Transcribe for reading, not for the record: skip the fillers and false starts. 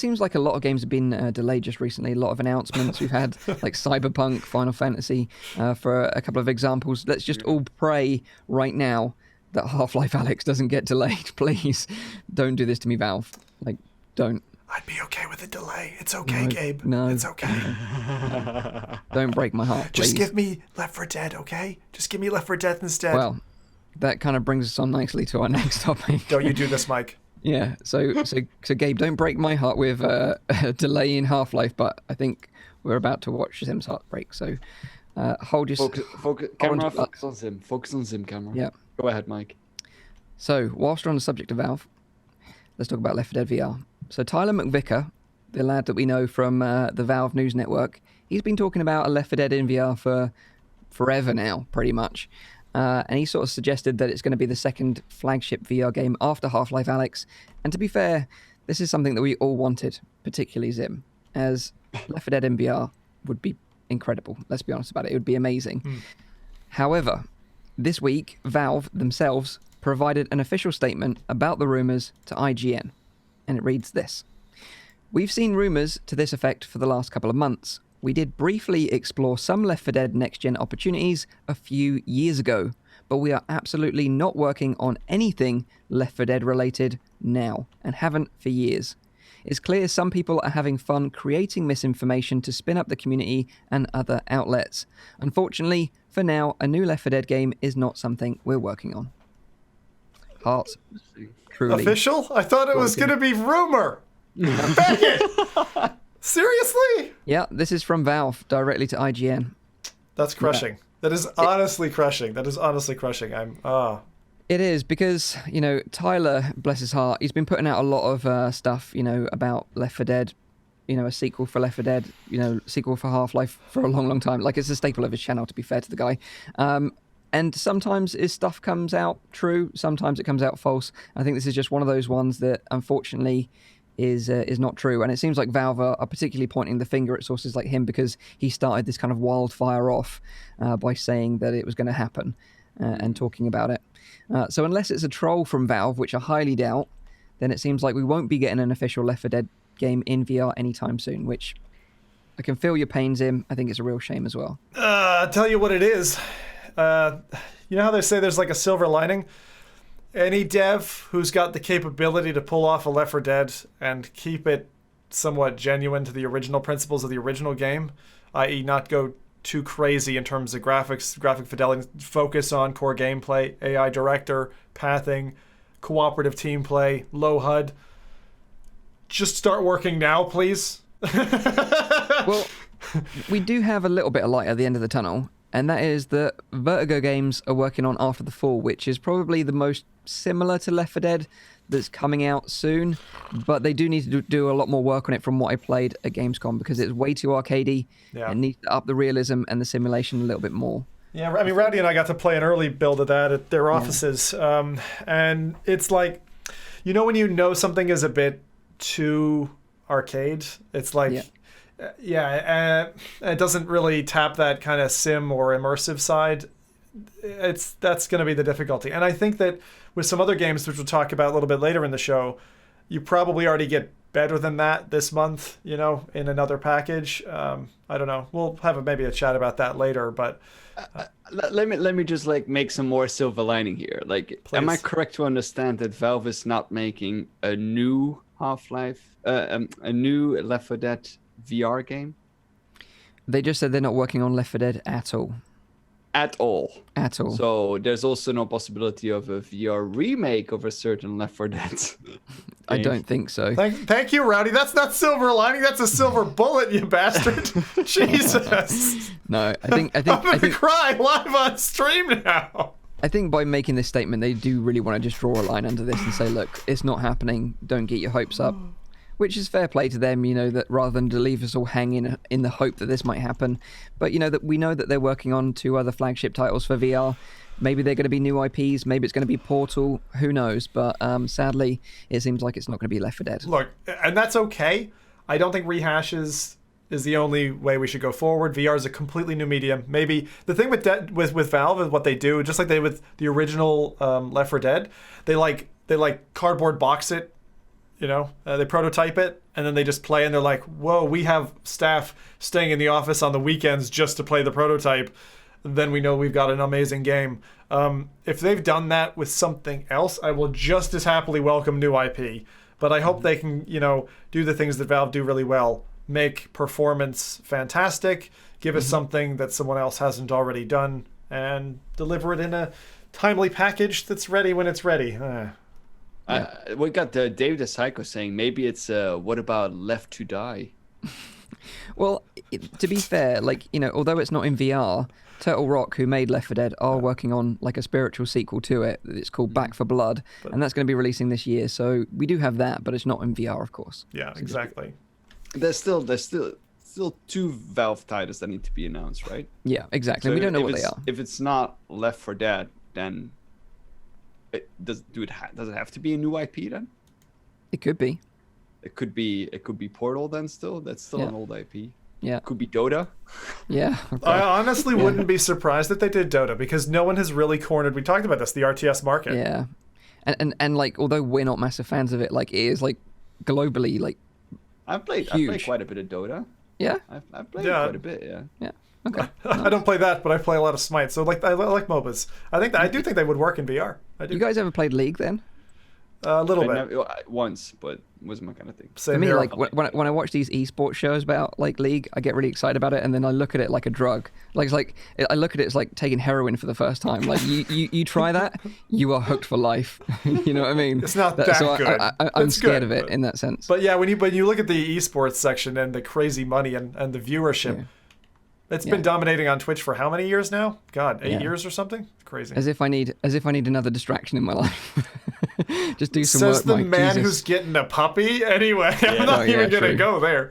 seems like a lot of games have been delayed just recently. A lot of announcements we've had, like Cyberpunk, Final Fantasy, for a couple of examples. Let's just all pray right now that Half-Life Alyx doesn't get delayed. Please, don't do this to me, Valve. Like, don't. I'd be okay with a delay. It's okay, Gabe. No. It's okay. Don't break my heart, please. Just give me Left 4 Dead, okay? Just give me Left 4 Dead instead. Well, that kind of brings us on nicely to our next topic. Don't you do this, Mike. Yeah, so Gabe, don't break my heart with a delay in Half-Life, but I think we're about to watch Zim's heart break, so hold your... Focus on Zim. Focus on Zim, camera. Yeah. Go ahead, Mike. So, whilst we're on the subject of Valve, let's talk about Left 4 Dead VR. So Tyler McVicker, the lad that we know from the Valve News Network, he's been talking about a Left 4 Dead in VR for forever now, pretty much. And he sort of suggested that it's going to be the second flagship VR game after Half-Life Alyx. And to be fair, this is something that we all wanted, particularly Zim, as Left 4 Dead in VR would be incredible. Let's be honest about it. It would be amazing. However, this week, Valve themselves provided an official statement about the rumors to IGN. And it reads this. We've seen rumors to this effect for the last couple of months. We did briefly explore some Left 4 Dead next-gen opportunities a few years ago, but we are absolutely not working on anything Left 4 Dead related now, and haven't for years. It's clear some people are having fun creating misinformation to spin up the community and other outlets. Unfortunately, for now, a new Left 4 Dead game is not something we're working on. Hearts truly... Official? I thought it was going to be rumor. Dang it! Seriously? Yeah, this is from Valve, directly to IGN. That's crushing. Yeah. That is honestly crushing. It is, because, Tyler, bless his heart, he's been putting out a lot of stuff, about Left 4 Dead, a sequel for Left 4 Dead, sequel for Half-Life for a long, long time. Like, it's a staple of his channel, to be fair to the guy. And sometimes his stuff comes out true, sometimes it comes out false. I think this is just one of those ones that, unfortunately, is not true. And it seems like Valve are particularly pointing the finger at sources like him because he started this kind of wildfire off by saying that it was going to happen and talking about it. So unless it's a troll from Valve, which I highly doubt, then it seems like we won't be getting an official Left 4 Dead game in VR anytime soon, which I can feel your pains in. I think it's a real shame as well. I'll tell you what it is. You know how they say there's like a silver lining? Any dev who's got the capability to pull off a Left 4 Dead and keep it somewhat genuine to the original principles of the original game, i.e. not go too crazy in terms of graphics, graphic fidelity, focus on core gameplay, AI director, pathing, cooperative team play, low HUD. Just start working now, please. Well, we do have a little bit of light at the end of the tunnel, and that is that Vertigo Games are working on After the Fall, which is probably the most similar to Left 4 Dead that's coming out soon, but they do need to do a lot more work on it from what I played at Gamescom, because it's way too arcadey. Yeah. It needs to up the realism and the simulation a little bit more. Yeah, I mean, Rowdy and I got to play an early build of that at their offices, and it's like, when you know something is a bit too arcade, it's like... it doesn't really tap that kind of sim or immersive side. That's going to be the difficulty. And I think that with some other games, which we'll talk about a little bit later in the show, you probably already get better than that this month, in another package. I don't know. We'll have maybe a chat about that later, but... Let me just make some more silver lining here. Please. Am I correct to understand that Valve is not making a new Half-Life, a new Left 4 Dead VR game? They just said they're not working on Left 4 Dead at all. At all? At all. So there's also no possibility of a VR remake of a certain Left 4 Dead I don't think so. Thank you, Rowdy. That's not silver lining. That's a silver bullet, you bastard. Jesus. No, I think I'm going to cry live on stream now. I think by making this statement, they do really want to just draw a line under this and say, look, it's not happening. Don't get your hopes up. Which is fair play to them, that rather than to leave us all hanging in the hope that this might happen. But, that we know that they're working on 2 other flagship titles for VR. Maybe they're going to be new IPs. Maybe it's going to be Portal. Who knows? But sadly, it seems like it's not going to be Left 4 Dead. Look, and that's okay. I don't think rehashes is the only way we should go forward. VR is a completely new medium. Maybe the thing with Valve is what they do, just like they did with the original Left 4 Dead. They cardboard box it They prototype it, and then they just play, and they're like, whoa, we have staff staying in the office on the weekends just to play the prototype. Then we know we've got an amazing game. If they've done that with something else, I will just as happily welcome new IP. But I hope they can, do the things that Valve do really well. Make performance fantastic, give us something that someone else hasn't already done, and deliver it in a timely package that's ready when it's ready. We got Dave the Psycho saying maybe it's what about Left to Die? Well, to be fair, although it's not in VR, Turtle Rock, who made Left 4 Dead, are working on a spiritual sequel to it. It's called Back for Blood, and that's going to be releasing this year. So we do have that, but it's not in VR, of course. Yeah, exactly. There's still 2 Valve titles that need to be announced, right? Yeah, exactly. So we don't know what they are. If it's not Left 4 Dead, then does it have to be a new IP then? It could be. It could be Portal then. Still, that's still an old IP. Yeah. Could be Dota. Yeah. Okay. I honestly wouldn't be surprised if they did Dota, because no one has really cornered. We talked about this, the RTS market. Yeah, and although we're not massive fans of it, it is globally I've played quite a bit of Dota. Yeah. I've played quite a bit. Yeah. Yeah. Okay. I don't play that, but I play a lot of Smite. So I like MOBAs. I do think they would work in VR. I do. You guys ever played League then? A little bit. Once, but wasn't my kind of thing. Same For me, here. when I watch these esports shows about League, I get really excited about it, and then I look at it like a drug. I look at it as like taking heroin for the first time. You try that, you are hooked for life. You know what I mean? It's not that so good. I'm It's scared good, of it in that sense. But yeah, when you look at the esports section and the crazy money and the viewership, it's been dominating on Twitch for how many years now? God, 8 years or something? Crazy. As if I need another distraction in my life. Just do some work, Says the Mike. man Jesus. who's getting a puppy. Anyway, I'm not even gonna go there.